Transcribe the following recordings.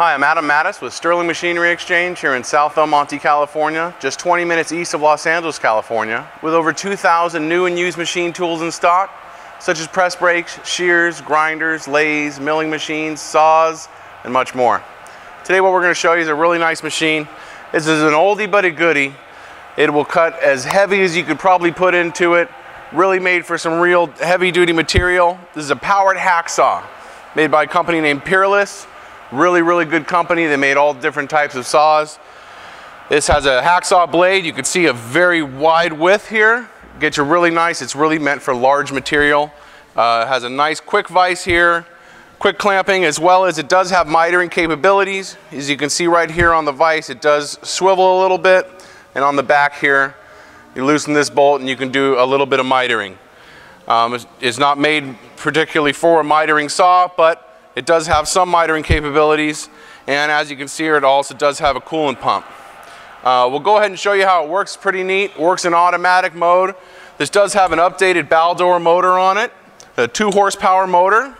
Hi, I'm Adam Mattis with Sterling Machinery Exchange here in South El Monte, California, just 20 minutes east of Los Angeles, California, with over 2,000 new and used machine tools in stock, such as press brakes, shears, grinders, lathes, milling machines, saws, and much more. Today what we're going to show you is a really nice machine. This is an oldie but a goodie. It will cut as heavy as you could probably put into it, really made for some real heavy-duty material. This is a powered hacksaw made by a company named Peerless. Really good company. They made all different types of saws. This has a hacksaw blade. You can see a very wide width here. Gets you really nice. It's really meant for large material. Has a nice quick vise here, quick clamping, as well as it does have mitering capabilities. As you can see right here on the vise, it does swivel a little bit, and on the back here you loosen this bolt and you can do a little bit of mitering. It's not made particularly for a mitering saw, but it does have some mitering capabilities, and as you can see here, it also does have a coolant pump. We'll go ahead and show you how it works. Pretty neat. It works in automatic mode. This does have an updated Baldor motor on it, a 2 horsepower motor.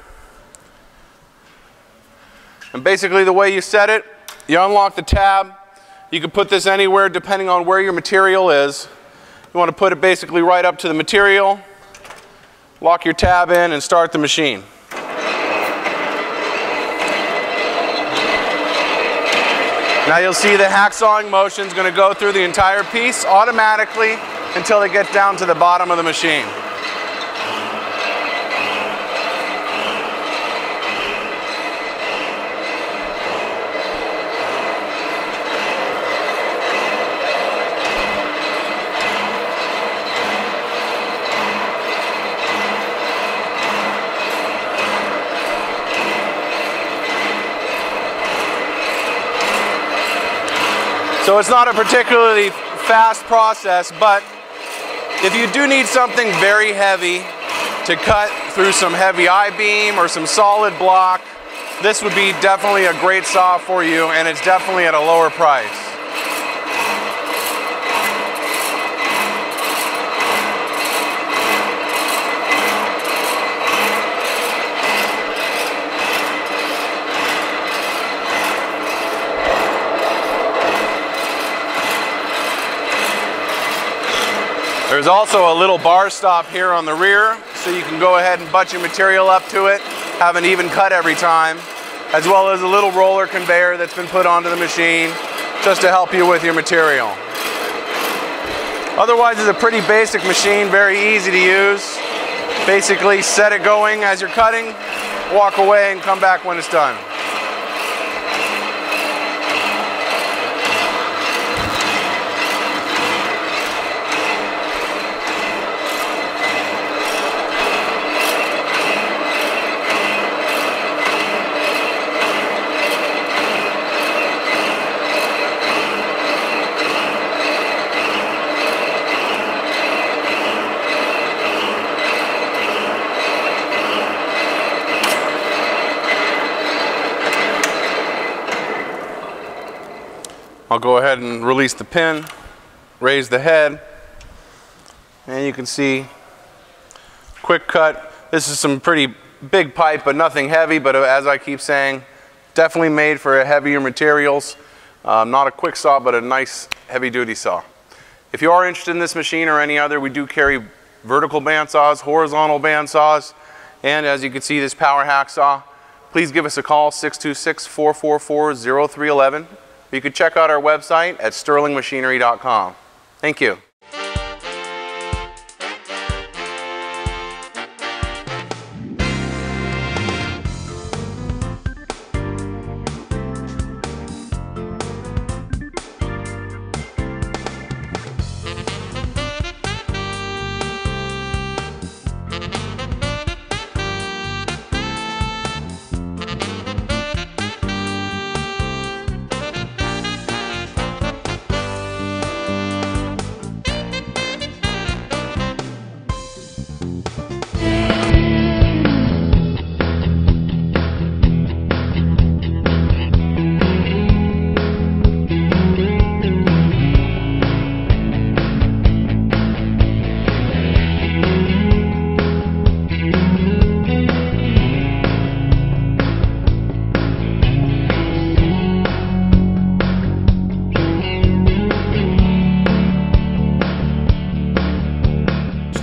And basically the way you set it, you unlock the tab. You can put this anywhere depending on where your material is. You want to put it basically right up to the material, lock your tab in, and start the machine. Now you'll see the hacksawing motion is going to go through the entire piece automatically until it gets down to the bottom of the machine. So it's not a particularly fast process, but if you do need something very heavy to cut through some heavy I-beam or some solid block, this would be definitely a great saw for you, and it's definitely at a lower price. There's also a little bar stop here on the rear, so you can go ahead and butt your material up to it, have an even cut every time, as well as a little roller conveyor that's been put onto the machine just to help you with your material. Otherwise, it's a pretty basic machine, very easy to use. Basically, set it going as you're cutting, walk away, and come back when it's done. I'll go ahead and release the pin, raise the head, and you can see quick cut. This is some pretty big pipe, but nothing heavy, but as I keep saying, definitely made for heavier materials. Not a quick saw, but a nice heavy duty saw. If you are interested in this machine or any other, we do carry vertical bandsaws, horizontal bandsaws, and as you can see, this power hacksaw. Please give us a call, 626-444-0311. You can check out our website at sterlingmachinery.com. Thank you.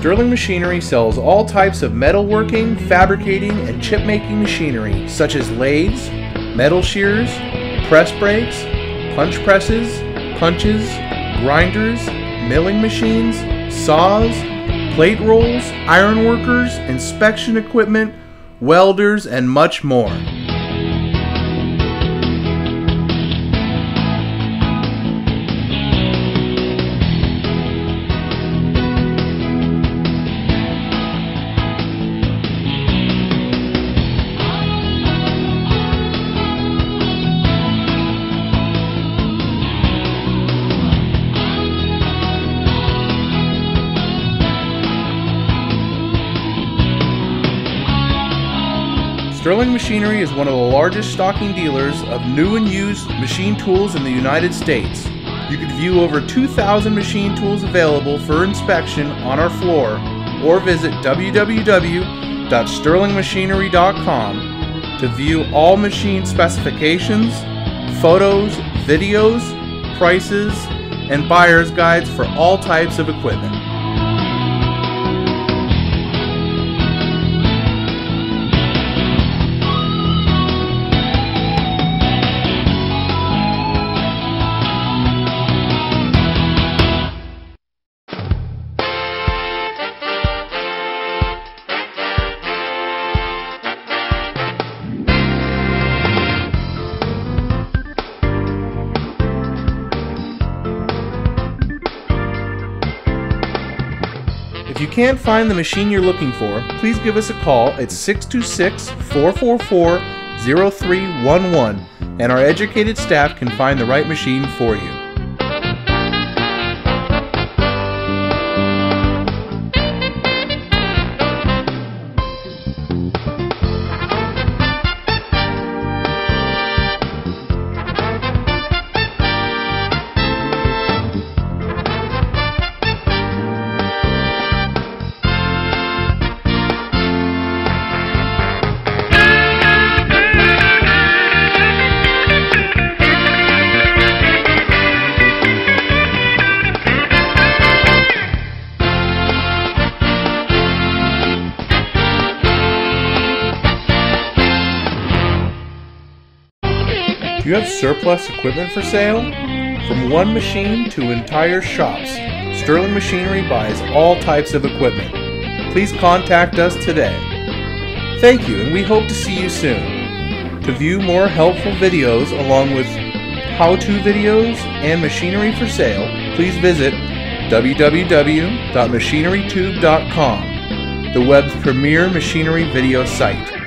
Sterling Machinery sells all types of metalworking, fabricating, and chip-making machinery such as lathes, metal shears, press brakes, punch presses, punches, grinders, milling machines, saws, plate rolls, iron workers, inspection equipment, welders, and much more. Sterling Machinery is one of the largest stocking dealers of new and used machine tools in the United States. You can view over 2,000 machine tools available for inspection on our floor or visit www.sterlingmachinery.com to view all machine specifications, photos, videos, prices, and buyer's guides for all types of equipment. If you can't find the machine you're looking for, please give us a call at 626-444-0311 and our educated staff can find the right machine for you. Do you have surplus equipment for sale? From one machine to entire shops, Sterling Machinery buys all types of equipment. Please contact us today. Thank you, and we hope to see you soon. To view more helpful videos along with how-to videos and machinery for sale, please visit www.machinerytube.com, the web's premier machinery video site.